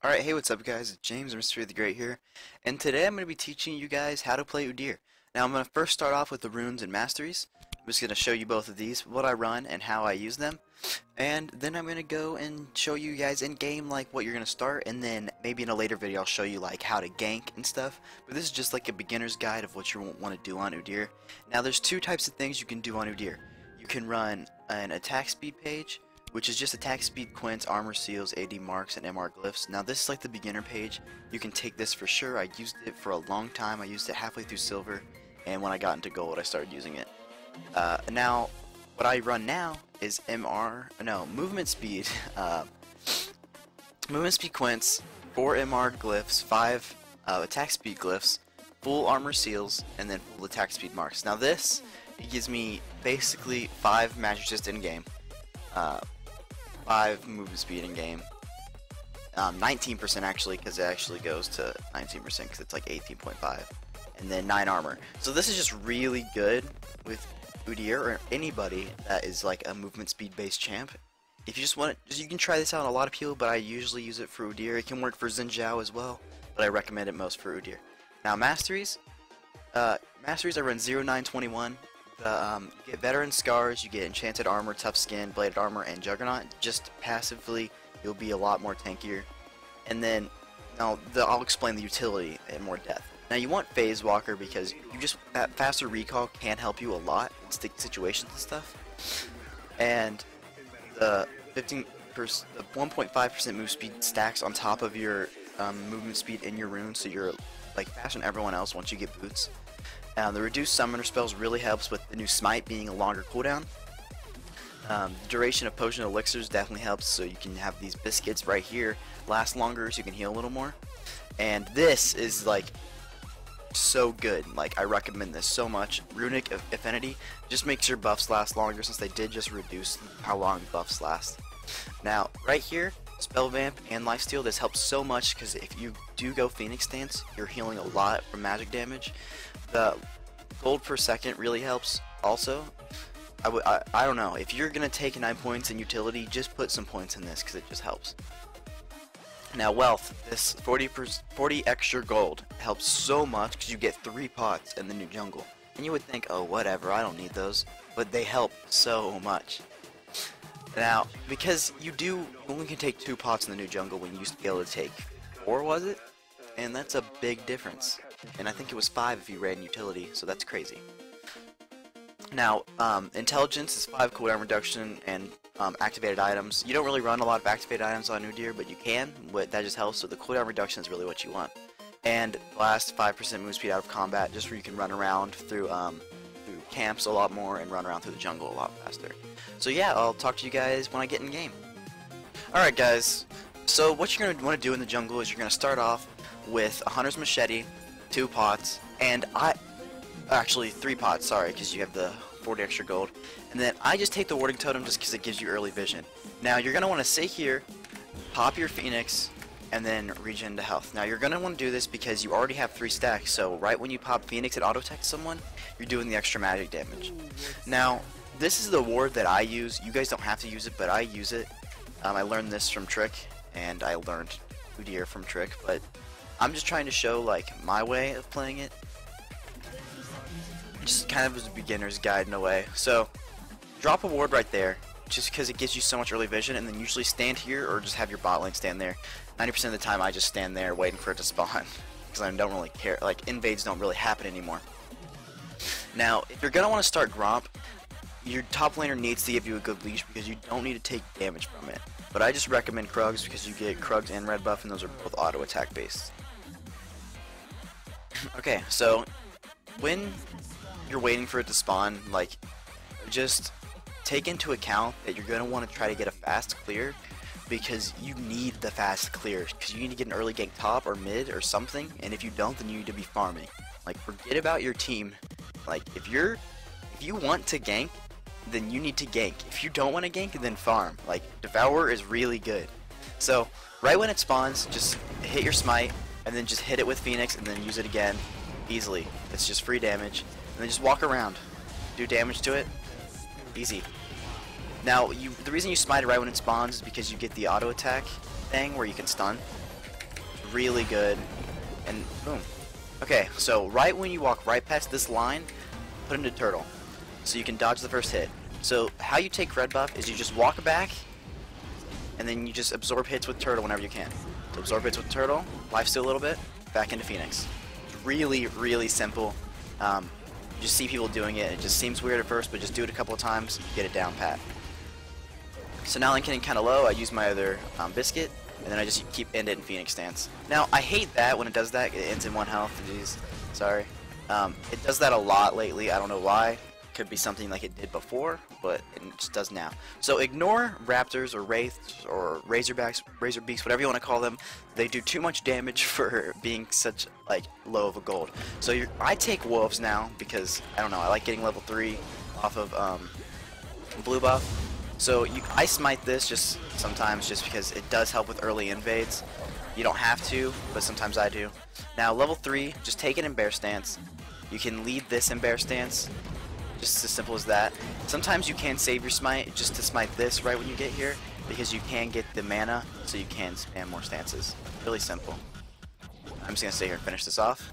Alright, hey, what's up guys? It's James, Mystery the Great here, and today I'm going to be teaching you guys how to play Udyr. Now I'm going to first start off with the runes and masteries. I'm just going to show you both of these, what I run and how I use them, and then I'm going to go and show you guys in game like what you're going to start, and then maybe in a later video I'll show you like how to gank and stuff, but this is just like a beginner's guide of what you want to do on Udyr. Now there's two types of things you can do on Udyr. You can run an attack speed page, which is just attack speed, quints, armor seals, AD marks, and MR glyphs. Now this is like the beginner page. You can take this for sure. I used it for a long time. I used it halfway through silver, and when I got into gold I started using it. Now what I run now is movement speed. Movement speed quints, 4 MR glyphs, 5 attack speed glyphs, full armor seals, and then full attack speed marks. Now this, it gives me basically 5 magic resist in game. 5 movement speed in game, 19% actually, because it actually goes to 19% because it's like 18.5, and then 9 armor. So this is just really good with Udyr or anybody that is like a movement speed based champ. If you just want it, you can try this out on a lot of people, but I usually use it for Udyr. It can work for Xin Zhao as well, but I recommend it most for Udyr. Now masteries, I run 0921. You get veteran scars, you get enchanted armor, tough skin, bladed armor, and juggernaut. Just passively, you'll be a lot more tankier. And then, I'll explain the utility in more depth. Now you want phase walker because that faster recall can help you a lot in stick situations and stuff. And the 1.5% move speed stacks on top of your movement speed in your rune, so you're like faster than everyone else once you get boots. The reduced summoner spells really helps with the new smite being a longer cooldown. The duration of potion elixirs definitely helps, so you can have these biscuits right here last longer so you can heal a little more. And this is like so good, like I recommend this so much. Runic Affinity just makes your buffs last longer, since they did just reduce how long buffs last. Now right here, Spell Vamp and Lifesteal, this helps so much because if you do go Phoenix Stance, you're healing a lot from magic damage. The gold per second really helps also. I don't know, if you're gonna take 9 points in utility, just put some points in this because it just helps. Now wealth, this 40 extra gold helps so much because you get 3 pots in the new jungle. And you would think, oh whatever, I don't need those, but they help so much. Now, because you only can take 2 pots in the new jungle when you used to be able to take 4, was it? And that's a big difference. And I think it was 5 if you ran utility, so that's crazy. Now, intelligence is 5 cooldown reduction and activated items. You don't really run a lot of activated items on Udyr, but you can. But that just helps, so the cooldown reduction is really what you want. And last, 5% move speed out of combat, just where you can run around through camps a lot more and run around through the jungle a lot faster. So yeah, I'll talk to you guys when I get in game. Alright guys, so what you're going to want to do in the jungle is you're going to start off with a hunter's machete, 2 pots, and actually 3 pots, sorry, because you have the 40 extra gold. And then I just take the warding totem just because it gives you early vision. Now you're going to want to sit here, pop your phoenix, and then regen to health. Now you're going to want to do this because you already have 3 stacks, so right when you pop phoenix and auto attack someone, you're doing the extra magic damage. Now this is the ward that I use. You guys don't have to use it, but I use it. I learned this from Trick, and I learned Udyr from Trick, but I'm just trying to show like my way of playing it, just kind of as a beginner's guide in a way. So drop a ward right there just because it gives you so much early vision, and then usually stand here or just have your bot lane stand there. 90% of the time I just stand there waiting for it to spawn because I don't really care, like invades don't really happen anymore. Now if you're gonna want to start Gromp, your top laner needs to give you a good leash because you don't need to take damage from it. But I just recommend Krugs because you get Krugs and red buff, and those are both auto attack based. Okay, so when you're waiting for it to spawn, like, just take into account that you're going to want to try to get a fast clear, because you need the fast clear, because you need to get an early gank top or mid or something, and if you don't, then you need to be farming. Like, forget about your team. Like, if you want to gank, then you need to gank. If you don't want to gank, then farm. Like, Devour is really good. So right when it spawns, just hit your smite, and then just hit it with Phoenix, and then use it again, easily. It's just free damage, and then just walk around, do damage to it, easy. Now, the reason you smite it right when it spawns is because you get the auto attack thing where you can stun. really good. And boom. Okay, so right when you walk right past this line, put into turtle, so you can dodge the first hit. So how you take red buff is you just walk back, and then you just absorb hits with turtle whenever you can. So absorb hits with turtle, lifesteal a little bit, back into Phoenix. Really, really simple. You just see people doing it. It just seems weird at first, but just do it a couple of times, get it down pat. So now I'm getting kind of low. I use my other biscuit, and then I just keep end it in Phoenix stance. Now I hate that when it does that. It ends in 1 health. Jeez, sorry. It does that a lot lately. I don't know why. Could be something like it did before, but it just does now. So ignore raptors or wraiths or razorbeaks, whatever you want to call them. They do too much damage for being such like low of a gold. So I take wolves now because I don't know. I like getting level 3 off of blue buff. So I smite this just sometimes just because it does help with early invades. You don't have to, but sometimes I do. Now level 3, just take it in bear stance. You can lead this in bear stance. Just as simple as that. Sometimes you can save your smite just to smite this right when you get here, because you can get the mana, so you can spam more stances. Really simple. I'm just gonna stay here and finish this off.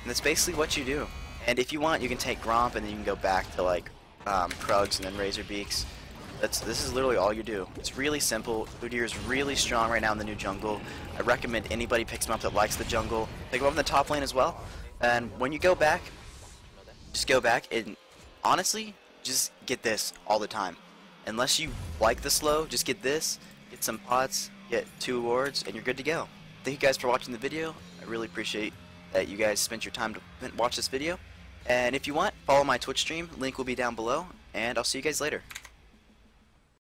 And that's basically what you do. And if you want, you can take Gromp and then you can go back to like Krugs and then Razorbeaks. This is literally all you do. It's really simple. Udyr is really strong right now in the new jungle. I recommend anybody picks him up that likes the jungle. Pick him up in the top lane as well. And when you go back, just go back and honestly, just get this all the time. Unless you like the slow, just get this, get some pots, get 2 awards, and you're good to go. Thank you guys for watching the video. I really appreciate that you guys spent your time to watch this video. And if you want, follow my Twitch stream. Link will be down below, and I'll see you guys later.